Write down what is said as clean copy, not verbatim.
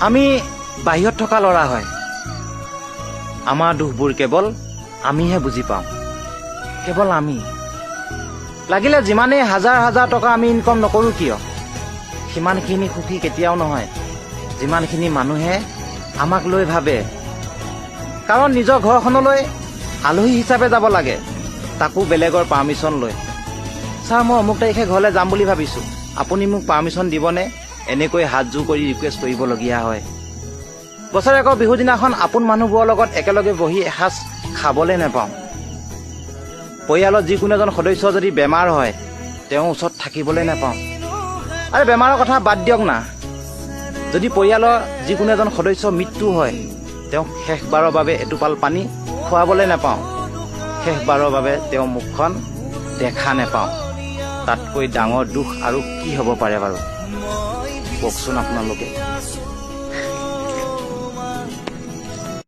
আমি বাহিৰত থকা ল'ৰা হয়। আমাৰ দুখবোৰ কেৱল আমিহে বুজি পাওঁ, কেৱল আমি। লাগিলে যিমানেই হাজাৰ হাজাৰ টকা আমি ইনকম নকৰোঁ কিয়, সিমানখিনি সুখী কেতিয়াও নহয় যিমানখিনি মানুহে আমাক লৈ ভাবে। কাৰণ নিজৰ ঘৰখনলৈ আলহী হিচাপে যাব লাগে, তাকো বেলেগৰ পাৰ্মিশ্যন লৈ। ছাৰ, মই অমুক তাৰিখে ঘৰলৈ যাম বুলি ভাবিছোঁ, আপুনি মোক পাৰ্মিশ্যন দিবনে? এনেকৈ হাতযোৰ কৰি ৰিকুৱেষ্ট কৰিবলগীয়া হয়। বছৰেকৰ বিহু দিনাখন আপোন মানুহবোৰৰ লগত একেলগে বহি এসাঁজ খাবলৈ নাপাওঁ। পৰিয়ালত যিকোনো এজন সদস্য যদি বেমাৰ হয়, তেওঁৰ ওচৰত থাকিবলৈ নাপাওঁ। আৰু বেমাৰৰ কথা বাদ দিয়ক না, যদি পৰিয়ালৰ যিকোনো এজন সদস্য মৃত্যু হয়, তেওঁক শেষবাৰৰ বাবে এটোপাল পানী খুৱাবলৈ নাপাওঁ। শেষবাৰৰ বাবে তেওঁৰ মুখখন দেখা নাপাওঁ। তাতকৈ ডাঙৰ দুখ আৰু কি হ'ব পাৰে বাৰু, কওকচোন আপোনালোকে।